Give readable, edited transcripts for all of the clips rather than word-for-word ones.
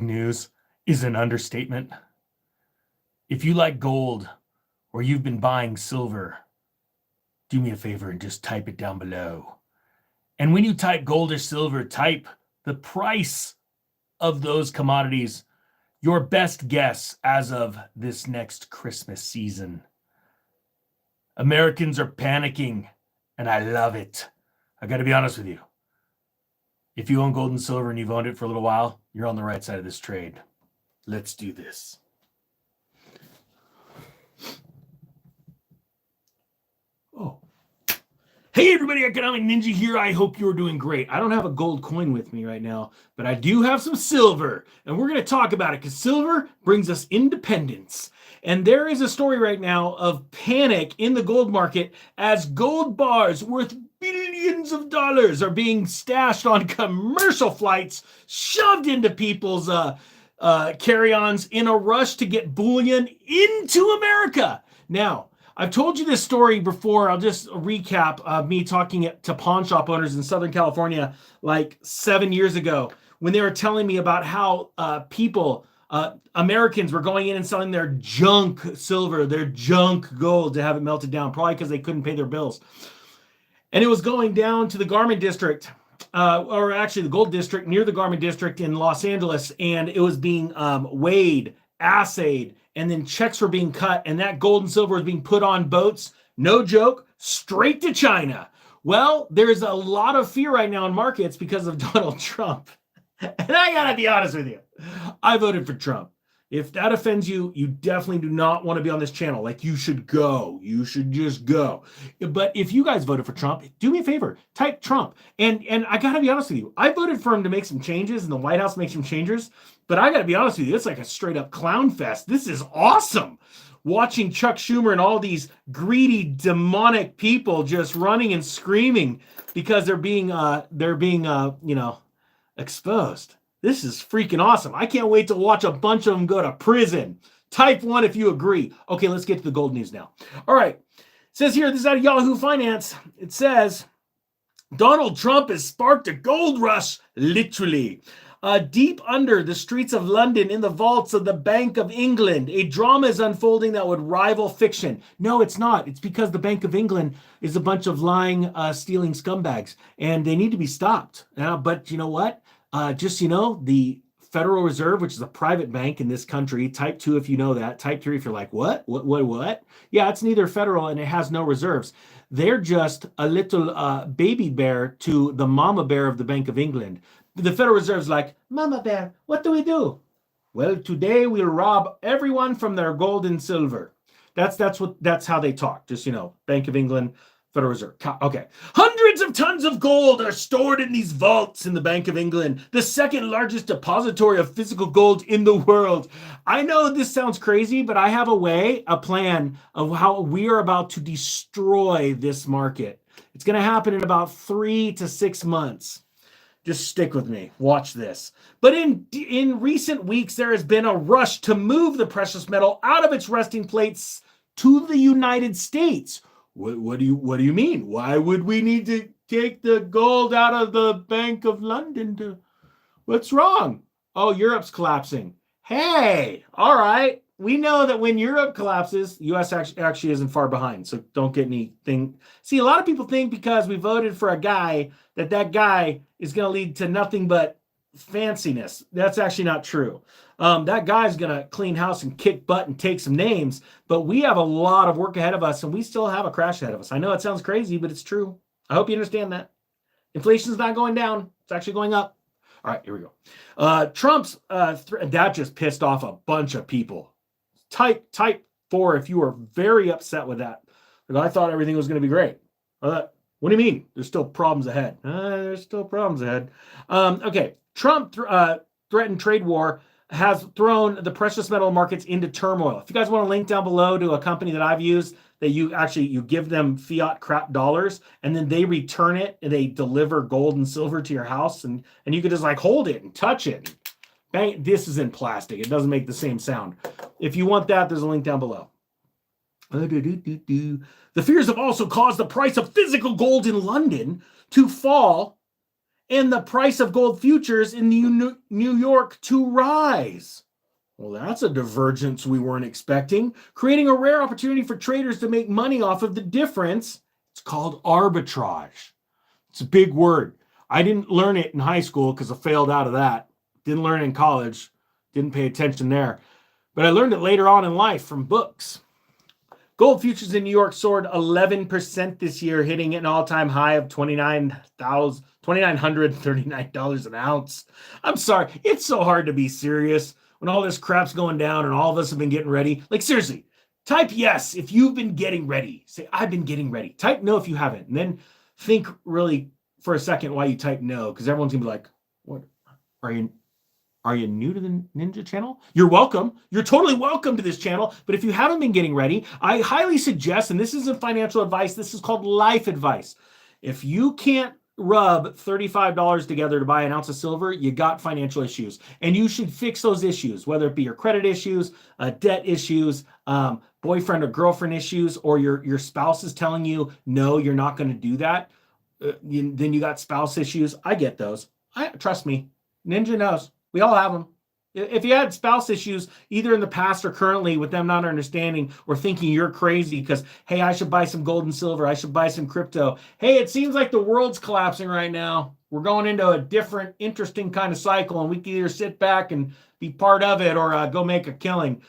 News is an understatement. If you like gold or you've been buying silver, do me a favor and just type it down below. And when you type gold or silver, type the price of those commodities, your best guess as of this next Christmas season. Americans are panicking, and I love it. I got to be honest with you. If you own gold and silver and you've owned it for a little while, you're on the right side of this trade. Let's do this. Oh. Hey everybody, Economic Ninja here. I hope you're doing great. I don't have a gold coin with me right now, but I do have some silver, and we're going to talk about it because silver brings us independence. And there is a story right now of panic in the gold market as gold bars worth billions of dollars are being stashed on commercial flights, shoved into people's carry-ons in a rush to get bullion into America. Now, I've told you this story before. I'll just recap me talking to pawn shop owners in Southern California like 7 years ago when they were telling me about how Americans were going in and selling their junk silver, their junk gold to have it melted down, probably because they couldn't pay their bills. And it was going down to the Garment District, or actually the Gold District near the Garment District in Los Angeles, and it was being weighed, assayed, and then checks were being cut, and that gold and silver was being put on boats, no joke, straight to China. Well, there's a lot of fear right now in markets because of Donald Trump. And I gotta be honest with you, I voted for Trump. If that offends you, you definitely do not want to be on this channel. Like, you should go. You should just go. But if you guys voted for Trump, do me a favor, type Trump. And I got to be honest with you, I voted for him to make some changes, and the White House makes some changes. But I got to be honest with you, it's like a straight up clown fest. This is awesome. Watching Chuck Schumer and all these greedy, demonic people just running and screaming because they're being exposed. This is freaking awesome. I can't wait to watch a bunch of them go to prison. Type 1 if you agree. Okay, let's get to the gold news now. All right. It says here, this is out of Yahoo Finance. It says, Donald Trump has sparked a gold rush, literally. Deep under the streets of London in the vaults of the Bank of England, a drama is unfolding that would rival fiction. No, it's not. It's because the Bank of England is a bunch of lying, stealing scumbags, and they need to be stopped. But you know what? Just so you know, the Federal Reserve, which is a private bank in this country, type 2 if you know that, type 3 if you're like, what? Yeah, it's neither federal and it has no reserves. They're just a little baby bear to the mama bear of the Bank of England. The Federal Reserve's like, Mama bear, what do we do? Well, today we'll rob everyone from their gold and silver. That's how they talk. Just, you know, Bank of England, Federal Reserve. Okay. Hundreds of tons of gold are stored in these vaults in the Bank of England, the second largest depository of physical gold in the world. I know this sounds crazy, but I have a plan of how we are about to destroy this market. It's going to happen in about 3 to 6 months. Just stick with me. Watch this. But in recent weeks, there has been a rush to move the precious metal out of its resting place to the United States. What do you mean? Why would we need to take the gold out of the Bank of London? What's wrong? Oh, Europe's collapsing. Hey, all right. We know that when Europe collapses, the U.S. actually isn't far behind. So don't get anything. See, a lot of people think because we voted for a guy that guy is going to lead to nothing but fanciness. That's actually not true. That guy's going to clean house and kick butt and take some names, but we have a lot of work ahead of us, and we still have a crash ahead of us. I know it sounds crazy, but it's true. I hope you understand that. Inflation's not going down. It's actually going up. All right, here we go. Trump's, that just pissed off a bunch of people. Type 4 if you are very upset with that. Because I thought everything was going to be great. What do you mean? There's still problems ahead. There's still problems ahead. Okay, Trump threatened trade war has thrown the precious metal markets into turmoil. If you guys want a link down below to a company that I've used, that you give them fiat crap dollars and then they return it and they deliver gold and silver to your house and you can just like hold it and touch it. Bang, this is in plastic. It doesn't make the same sound. If you want that, there's a link down below. The fears have also caused the price of physical gold in London to fall and the price of gold futures in New York to rise. Well, that's a divergence we weren't expecting, creating a rare opportunity for traders to make money off of the difference. It's called arbitrage. It's a big word. I didn't learn it in high school because I failed out of that. Didn't learn it in college. Didn't pay attention there. But I learned it later on in life from books. Gold futures in New York soared 11% this year, hitting an all-time high of $2,939 an ounce. I'm sorry. It's so hard to be serious when all this crap's going down and all of us have been getting ready. Like, seriously, type yes if you've been getting ready. Say, I've been getting ready. Type no if you haven't. And then think really for a second why you type no, because everyone's going to be like, what? Are you new to the Ninja channel? You're welcome. You're totally welcome to this channel. But if you haven't been getting ready, I highly suggest, and this isn't financial advice, this is called life advice. If you can't rub $35 together to buy an ounce of silver, you got financial issues. And you should fix those issues, whether it be your credit issues, debt issues, boyfriend or girlfriend issues, or your spouse is telling you, no, you're not going to do that. Then you got spouse issues. I get those. Trust me, Ninja knows. We all have them. If you had spouse issues, either in the past or currently, with them not understanding or thinking you're crazy because, hey, I should buy some gold and silver, I should buy some crypto. Hey, it seems like the world's collapsing right now. We're going into a different, interesting kind of cycle, and we can either sit back and be part of it or go make a killing.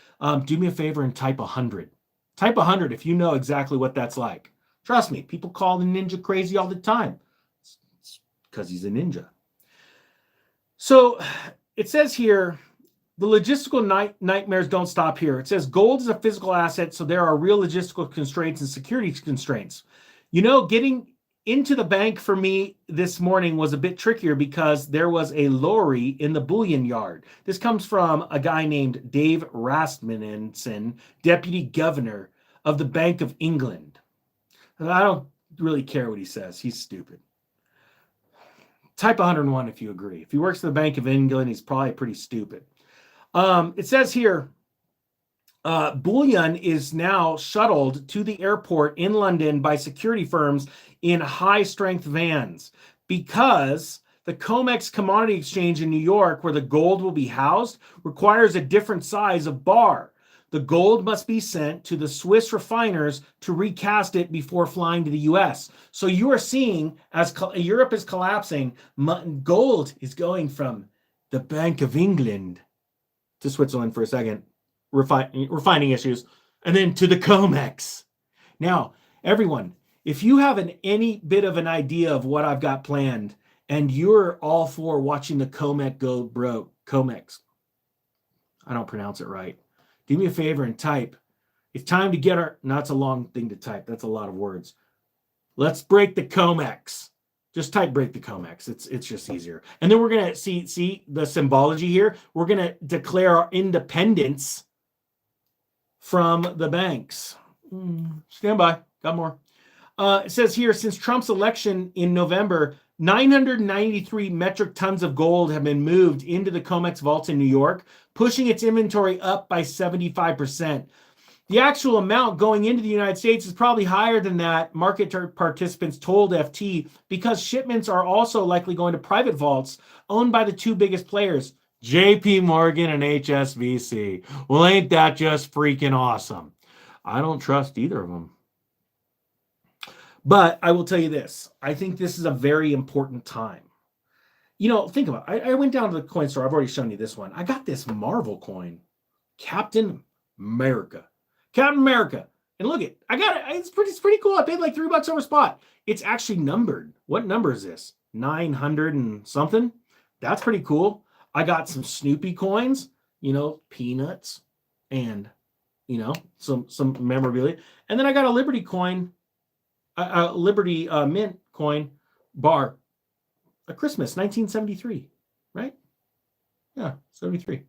Do me a favor and type 100. Type 100 if you know exactly what that's like. Trust me, people call the ninja crazy all the time. It's because he's a ninja. So it says here, the logistical nightmares don't stop here. It says gold is a physical asset, so there are real logistical constraints and security constraints. You know, getting into the bank for me this morning was a bit trickier because there was a lorry in the bullion yard. This comes from a guy named Dave Rasmussen, deputy governor of the Bank of England. And I don't really care what he says. He's stupid. Type 101 if you agree. If he works for the Bank of England, he's probably pretty stupid. It says here, bullion is now shuttled to the airport in London by security firms in high-strength vans because the COMEX Commodity Exchange in New York, where the gold will be housed, requires a different size of bar. The gold must be sent to the Swiss refiners to recast it before flying to the U.S. So you are seeing, as Europe is collapsing, gold is going from the Bank of England to Switzerland for a second, refining issues, and then to the COMEX. Now, everyone, if you have any bit of an idea of what I've got planned, and you're all for watching the COMEX go broke, COMEX, I don't pronounce it right. Do me a favor and type. It's time to get our... No, that's a long thing to type. That's a lot of words. Let's break the COMEX. Just type break the COMEX. It's just easier. And then we're going to see the symbology here. We're going to declare our independence from the banks. Stand by. Got more. It says here, since Trump's election in November, 993 metric tons of gold have been moved into the COMEX vaults in New York, pushing its inventory up by 75%. The actual amount going into the United States is probably higher than that, market participants told FT, because shipments are also likely going to private vaults owned by the two biggest players, JP Morgan and HSBC. Well, ain't that just freaking awesome? I don't trust either of them. But I will tell you this. I think this is a very important time. You know, think about it. I went down to the coin store. I've already shown you this one. I got this Marvel coin. Captain America. Captain America. And look it. I got it. It's pretty cool. I paid like $3 over spot. It's actually numbered. What number is this? 900 and something. That's pretty cool. I got some Snoopy coins, you know, peanuts and, you know, some memorabilia. And then I got a Liberty coin. A Liberty Mint coin bar, a Christmas 1973, right? Yeah, 73.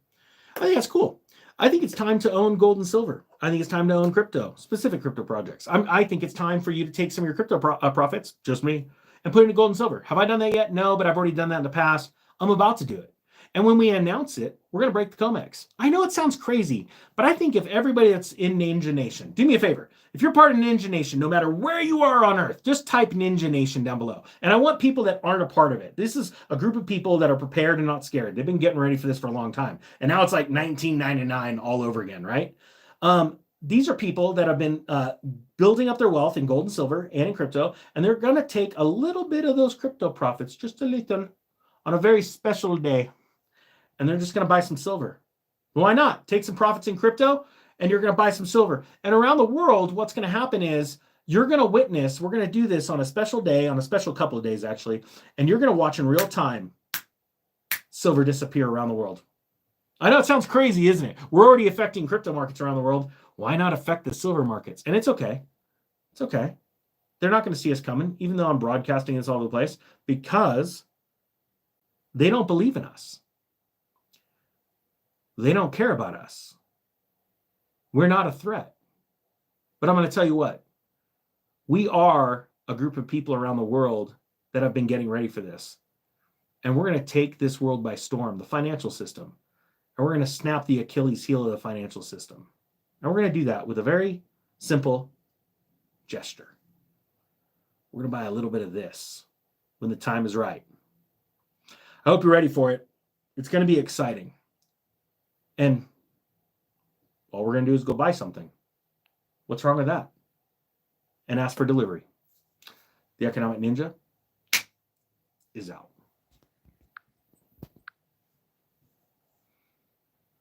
I think that's cool. I think it's time to own gold and silver. I think it's time to own crypto, specific crypto projects. I think it's time for you to take some of your crypto profits, just me, and put it into gold and silver. Have I done that yet? No, but I've already done that in the past. I'm about to do it. And when we announce it, we're going to break the COMEX. I know it sounds crazy, but I think if everybody that's in Ninja Nation, do me a favor. If you're part of Ninja Nation, no matter where you are on Earth, just type Ninja Nation down below. And I want people that aren't a part of it. This is a group of people that are prepared and not scared. They've been getting ready for this for a long time. And now it's like 1999 all over again, right? These are people that have been building up their wealth in gold and silver and in crypto, and they're going to take a little bit of those crypto profits, just a little, on a very special day, and they're just going to buy some silver. Why not? Take some profits in crypto, and you're going to buy some silver. And around the world, what's going to happen is you're going to witness, we're going to do this on a special day, on a special couple of days, actually, and you're going to watch in real time silver disappear around the world. I know it sounds crazy, isn't it? We're already affecting crypto markets around the world. Why not affect the silver markets? And it's okay. It's okay. They're not going to see us coming, even though I'm broadcasting this all over the place, because they don't believe in us. They don't care about us. We're not a threat. But I'm going to tell you what. We are a group of people around the world that have been getting ready for this. And we're going to take this world by storm, the financial system. And we're going to snap the Achilles heel of the financial system. And we're going to do that with a very simple gesture. We're going to buy a little bit of this when the time is right. I hope you're ready for it. It's going to be exciting. And all we're going to do is go buy something. What's wrong with that? And ask for delivery. The Economic Ninja is out.